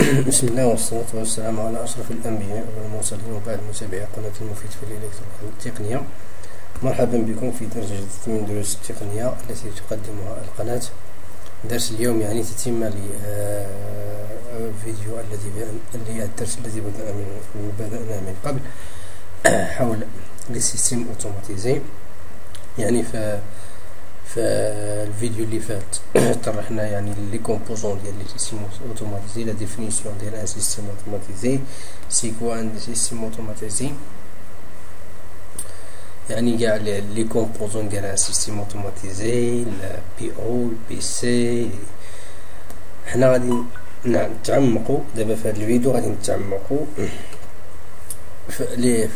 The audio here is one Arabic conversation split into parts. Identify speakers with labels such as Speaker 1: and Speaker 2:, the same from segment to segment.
Speaker 1: بسم الله والصلاة والسلام على أشرف الأنبياء والمرسلين وبعد متابعي قناة المفيد في الإلكترونية. مرحبا بكم في درس جديد من دروس التقنية التي تقدمها القناة. درس اليوم يعني تتم الفيديو الدرس الذي بدأنا من قبل حول السيستم اوتوماتيزي. يعني فالفيديو اللي فات طرحنا يعني لي كومبوزون ديال لي سيستم اوتوماتيزي، لا ديفينيسيون ديال ان سيستم اوتوماتيزي، سي كوا ان سيستم اوتوماتيزي، يعني كاع لي كومبوزون ديال ان سيستم اوتوماتيزي، البي او البي سي. حنا غادي نتعمقوا دابا في هذا الفيديو، غادي نتعمقوا في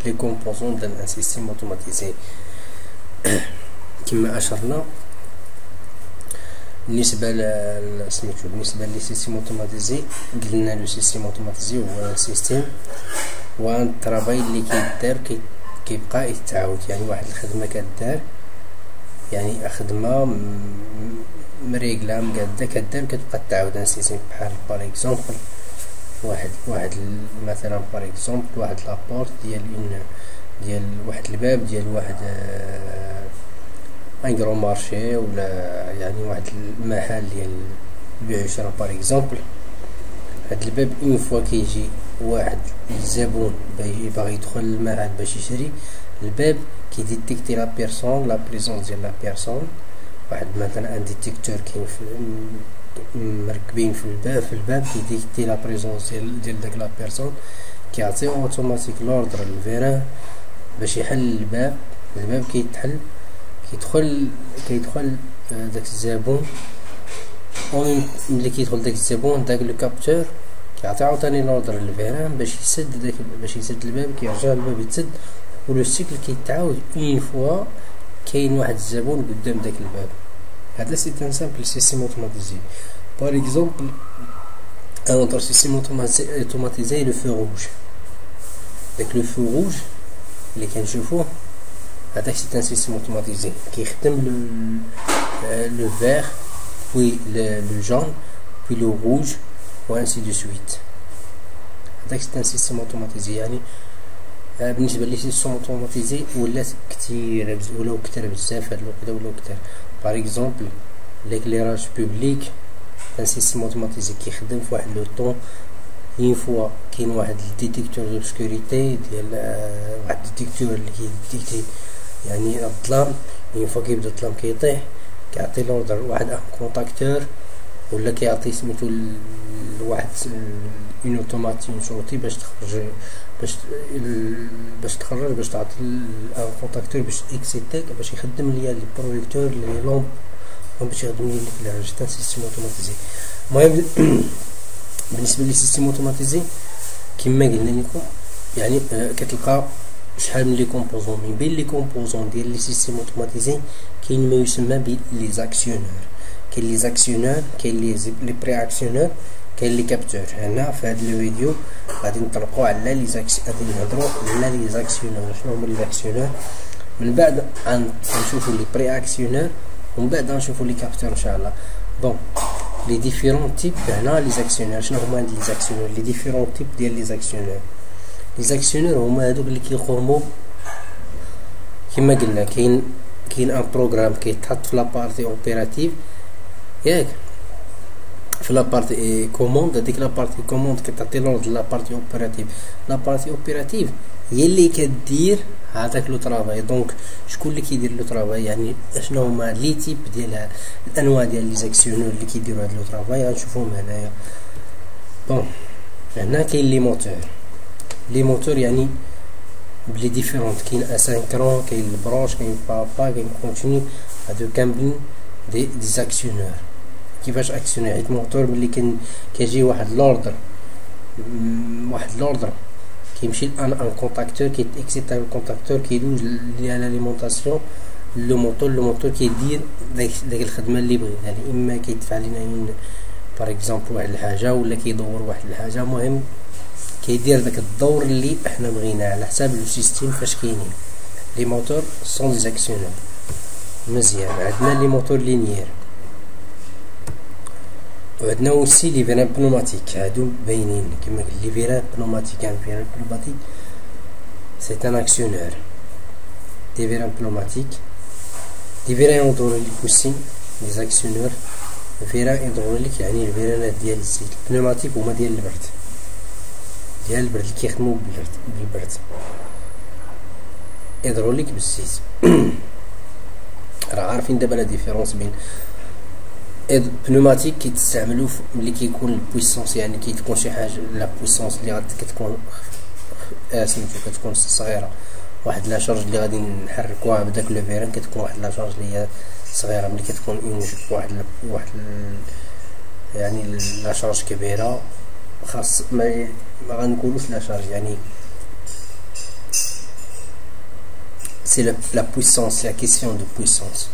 Speaker 1: لي كومبوزون ديال ان سيستم اوتوماتيزي. كما اشرنا بالنسبه للسيستم اوتوماتيزي، قلنا لو سيستم اوتوماتيزي هو سيستم وان طرافاي اللي كيدار كيبقى يتعاود. يعني واحد الخدمه كدار، يعني خدمه مريقله مقاده كدار كتبقى تعاود. ان سيستم بحال باغ اكزومبل واحد مثلا باغ اكزومبل واحد لابورت ديال واحد الباب ديال واحد ان غرو مارشي، ولا يعني واحد المحل ديال البيع والشراء باغ اكزومبل. هاد الباب اون فوا كيجي واحد الزبون باغي يدخل المحل باش يشري، الباب كيديتيكتي لا بيرسون، لا بريزونس ديال لا بيرسون. واحد مثلا ان ديتيكتور كاين مركبين في الباب كيديتيكتي لا بريزونس ديال داك لا بيرسون، كيعطي اوتوماتيك لوردر للفيران باش يحل الباب كيتحل، كيدخل داك الزبون. ملي كيدخل داك الزبون داك لو كابتور كيعطي عاوتاني لوردر للفيران باش يسد الباب، كيرجع الباب يتسد، ولو سيكل كيتعاود اون فوا كاين واحد الزبون قدام داك الباب. هذا سي ان سامبل سيستم اوتوماتيزي. باغ اكزومبل ان اوتر سيستم اوتوماتيزي لو فو روج. داك لو فو روج اللي كنشوفوه هذاك سي ان سيستم اوتوماتيزي كيخدم لو فير puis le jaune puis le rouge ou ainsi de suite. هذاك سي ان سيستم اوتوماتيزي. يعني بالنسبه لي سيستم اوتوماتيزي ولات كثير، ولاو كثر بزاف هاد الوقت، ولاو كثر. باغ اكزومبل ليكليراج بوبليك، ان سيستم اوتوماتيزي كيخدم في واحد لو طون. اون فوا كاين واحد الديتيكتور دوبسكوريتي ديال واحد الديتيكتور اللي كيديتيكتي يعني الظلام. اون فوا كيبدا الظلام كيطيح كيعطي لوردر واحد ان كونتاكتور، ولا كيعطي سميتو لواحد اون اوتوماتيك صوتي باش تخرج باش تعطي ان كونتاكتور باش اكسيتيك باش يخدم ليا لي بروجيكتور لي لومب باش يخدم لي الكلاج. تاع سيستم اوتوماتيزي. المهم بالنسبه لي سيستم اوتوماتيزي كما قلنا لكم، يعني كتلقى شحال من لي كومبوزون. من بين لي كومبوزون ديال لي سيستم اوتوماتيزي كاين ما يسمى ب لي زاكسيونور. كاين لي زاكسيونور، كاين لي بري اكسيونور، كاين لي كابتور. هنا في هذا الفيديو غادي نطرقوا على غادي نهضروا على لي زاكسيونور. شنو هما لي زاكسيونور؟ من بعد غنشوفوا لي بري اكسيونور، ومن بعد غنشوفوا لي كابتور ان شاء الله. بون لي ديفيرون تيب. هنا لي زاكسيونور شنو هما هاد لي زاكسيونور؟ لي ديفيرون تيب ديال لي زاكسيونور. لي زاكسيونور هما هادوك اللي كيقوموا كما قلنا كاين ان بروغرام كيتحط في لابارتي اوبيراتيف، ياك في لابارتي كوموند. هذيك لابارتي كوموند كتعطي لورد لابارتي اوبيراتيف. لابارتي اوبيراتيف هي اللي كدير هذاك لو طرافاي. دونك شكون اللي كيدير لو طرافاي؟ يعني شنو هما لي تيب ديال الانواع ديال لي زاكسيونور اللي كيديروا هاد لو طرافاي؟ غنشوفوهم هنايا. بون هنا كاين لي موتور. لي موتور يعني بلي ديفيرونت، كاين اسانكرون، كاين البروش، كاين بابا، كاين كونتيني. هادو كاملين دي زاكسيونور. كيفاش اكسيونور؟ حيت الموتور ملي كيجي واحد لوردر كيمشي ان كونتاكتور، كيتيكسيتا الكونتاكتور، كيدوز لاليمونطاسيون لو موتور كيدير داك الخدمه اللي بغينا. يعني اما كيدفع لينا باغ اكزومبل واحد الحاجه، ولا كيدور واحد الحاجه. مهم كيدير داك الدور اللي احنا بغيناه على حساب لو سيستيم فاش كاينين. لي موتور سون دي زاكسيونور. مزيان. عندنا لي موتور لينيير. وعندنا اوسي لي فيران بنوماتيك، هادو باينين كما قلت لي فيران بنوماتيك. يعني فيران بنوماتيك سي ان اكسيونور. دي فيران بنوماتيك، دي فيران هيدروليك اوسي لي زاكسيونور. فيران هيدروليك يعني الفيرانات ديال الزيت. البنوماتيك هما ديال البرد، ديال البرد اللي كيخدمو بالبرد. هيدروليك بالزيت. راه عارفين دابا لا ديفيرونس بين بنوماتيك كيتستعملوا ملي كيكون البويسونس، يعني كتكون شي حاجه لا بويسونس اللي كتكون سميتو كتكون صغيره، واحد لا شارج اللي غادي نحركوها بداك لو فيران كتكون واحد لا شارج اللي هي صغيره. ملي كتكون واحد يعني لا شارج كبيره خاص ما غنقولوش لا شارج، يعني سي لا بويسونس، لا كيسيون دو بويسونس.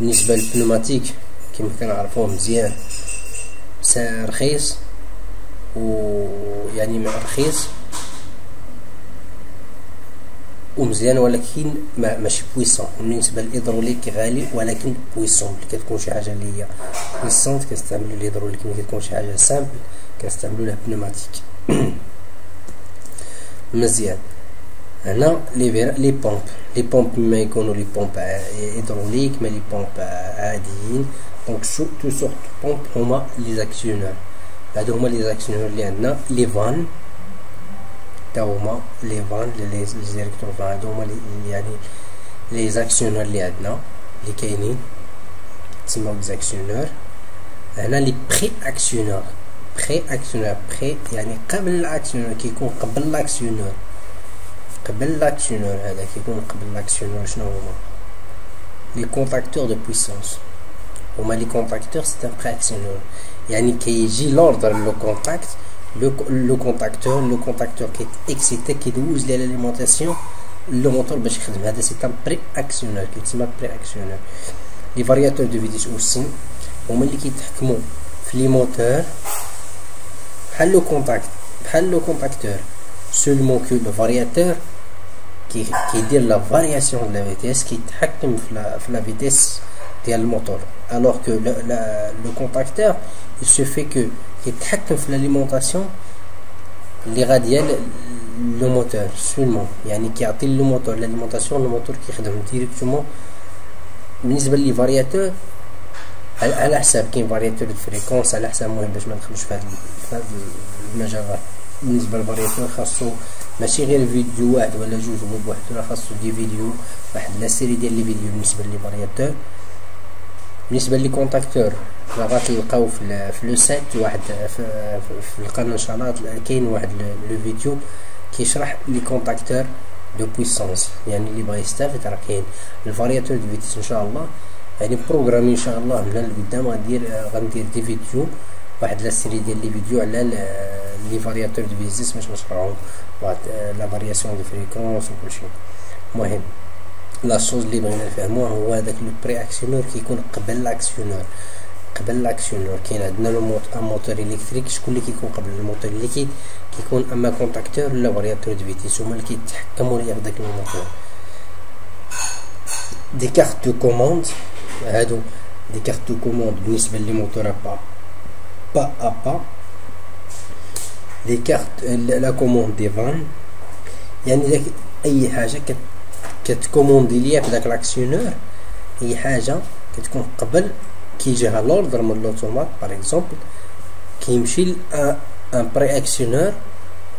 Speaker 1: بالنسبه للبنوماتيك كما كنعرفوه مزيان رخيص، ويعني رخيص ومزيان ولكن ماشي بويسون. بالنسبه للهيدروليك غالي ولكن بويسون. ملي كتكون شي حاجه اللي هي بويسونت كنستعملو الهيدروليك، ملي كتكون شي حاجه سامبل كنستعملو لها بنوماتيك. مزيان. هنا لي بومب ما يكونوا لي بومب هيدروليك ما لي بومب عاديين. دونك تو سورت بومب هما لي زاكسيونور. هادو هما لي زاكسيونور اللي عندنا. لي فان تا هما لي فان لي زيريكتور فان، هادو هما يعني لي زاكسيونور اللي عندنا اللي كاينين تسموا لي زاكسيونور. هنا لي بري اكسيونور. بري يعني قبل الاكسيونور، كيكون قبل لاكسيونور. هذا كيكون قبل لاكسيونور. شنو هما؟ لي كونتاكتور دو بويسونس. هما لي كونتاكتور سي ان بري اكسيونور، يعني كيجي لوردر لو كونتاكت لو كونتاكتور كي اكسيتي كيدوز لي لاليمونطاسيون لو موتور باش يخدم. هذا سي ان بري اكسيونور كيتسمى بري اكسيونور. لي فارياتور دو فيتيس اوسي هما اللي كيتحكموا في لي موتور بحال لو كونتاكتور سولمون كو لو فارياتور كيدير لا فارياسيون دو لا فيتيس، كيتحكم في لا فيتيس ديال الموتور. alors que le contacteur il se fait que يتحكم في l'alimentation اللي غاديه لو موتور سولمون، يعني كيعطي لو موتور l'alimentation، لو موتور كيخدم ديريكتومون. بالنسبه لي فارياتور على حساب كاين فارياتور دو فريكونس على حساب، المهم باش ما ندخلوش في هذا المجال. بالنسبه للفارياتور خاصو ماشي غير فيديو واحد ولا جوج هو بوحدو، راه خاصو دي فيديو، واحد لا سيري ديال لي فيديو بالنسبه لي فارياتور. بالنسبه لي كونتاكتور راه غتلقاو في لو سيت واحد في القناه ان شاء الله كاين واحد لو فيديو كيشرح لي كونتاكتور دو بويسونس. يعني اللي بغى يستافد راه كاين الفارياتور دو فيتيس ان شاء الله، يعني بروغرامي ان شاء الله من القدام غندير دي فيديو، واحد لا سيري ديال لي فيديو على لي فارياتور دو فيتيس باش نشرحهم واحد لا فارياسيون دو فريكونس وكلشي. المهم لا شوز اللي بغينا نفهموها هو هذاك لو بري اكسيونور كيكون قبل لاكسيونور. كاين عندنا لو موتور الكتريك. شكون اللي كيكون قبل الموتور الليكيد؟ كيكون اما كونتاكتور ولا فارياتور دو فيتيس، هما اللي كيتحكموا ليا في داك الموتور. دي كارت دو كوموند، هادو دي كارت دو كوموند بالنسبه لي موتور با دي كارت لا كوموند دي فان، يعني داك اي حاجه كتكوموندي ليا في داك لاكسيونور، اي حاجه كتكون قبل كيجيها لوردر من لوطومات باغ اكزومبل كيمشي ان بري اكسيونور،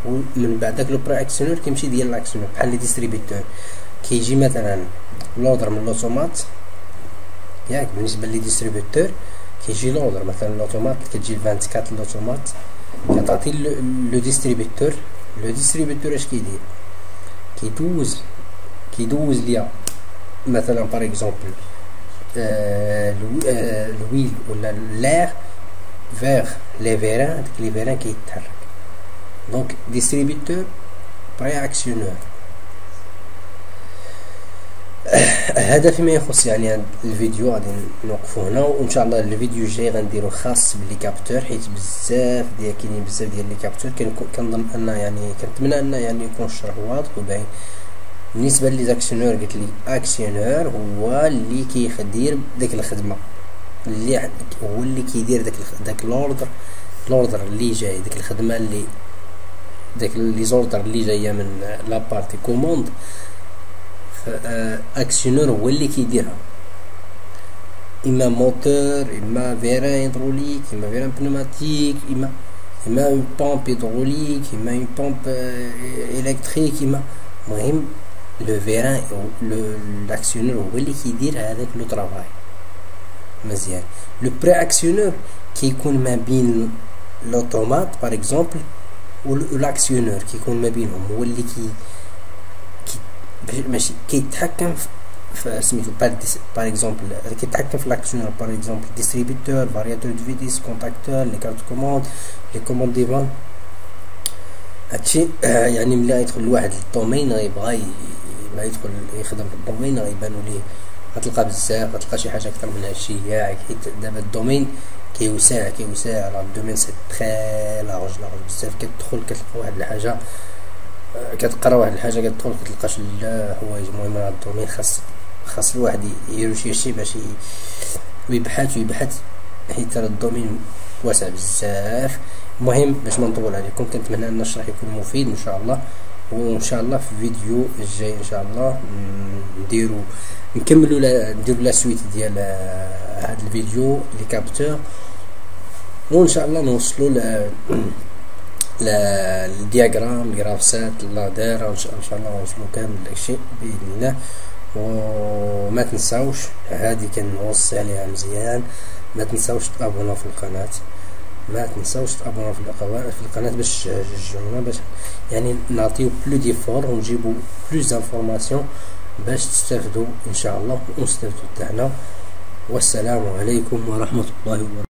Speaker 1: ومن بعد داك لو بري اكسيونور كيمشي ديال لاكسيونور بحال لي ديستريبيتور. كيجي مثلا لوردر من لوطومات ياك، بالنسبه لي ديستريبيتور كيجي لوردر مثلا لوطومات كتجي 24 لوطومات كتعطي لو ديستريبيتور. لو ديستريبيتور اش كيدير؟ كيدوز ليا مثلا باغ اكزومبل الويل ولا لير فيغ لي فيران، هادوك لي فيران كيتحرك. دونك ديستريبيتور بري اكسيونور. هذا فيما يخص يعني الفيديو غادي نوقفو هنا، وان شاء الله الفيديو الجاي غنديرو خاص باللي كابتور، حيت كاينين بزاف ديال لي كابتور. كنظن ان يعني كنتمنى ان يعني يكون الشرح واضح وباين. بالنسبه لي زاكسيونور قلت لي اكسيونور هو اللي كيدير ديك الخدمه، اللي هو اللي كيدير داك لوردر اللي جاي، ديك الخدمه اللي داك لي زوردر اللي جايه من لابارتي كوموند، اكسيونور هو اللي كيديرها، اما موتور، اما فيران هيدروليك، اما فيران بنوماتيك، اما اون بومب هيدروليك، اما اون بومب الكتريك، المهم لو فيران لاكسيونور هو اللي كيدير هذاك لو طرافاي مزيان. لو بري اكسيونور كيكون ما بين لوطومات باغ اكزومبل و لاكسيونور، كيكون ما بينهم، هو اللي ماشي كيتحكم في سميتو باغ اكزومبل، كيتحكم في لاكسيونور باغ اكزومبل ديستريبيتور، فارياتور دو فيتيس، كونتاكتور، لي كارت كوموند، لي كوموند ديفان. هادشي يعني ملي غيدخل لواحد الدومين غيبغى ما يدخل يخدم في الدومين غيبانو ليه، غتلقى بزاف، غتلقى شي حاجه اكثر من هادشي كاع، حيت دابا الدومين كيوسع راه الدومين سي تري لارج بزاف. كتدخل كتلقى واحد الحاجه، كتقرا واحد الحاجه كتدخل كتلقاش حوايج. المهم راه الدومين خاص الواحد يريشيرشي باش ويبحث حيت راه الدومين واسع بزاف. المهم باش ما نطول عليكم، كنتمنى ان الشرح يكون مفيد ان شاء الله، وان شاء الله في الفيديو الجاي ان شاء الله نديرو لا سويت ديال هذا الفيديو لي كابتور، وان شاء الله نوصلوا الدياغرام، الجرافسات، اللادير، ان شاء الله نوصلوا كامل داكشي باذن الله. وما تنساوش هذه كنوصي عليها مزيان، ما تنساوش تابوناو في القناه، في القناه باش تشجعونا، باش يعني نعطيو بلو ديفور ونجيبو بلوز انفورماسيون باش تستافدوا ان شاء الله ونستافدوا تاعنا. والسلام عليكم ورحمه الله وبركاته.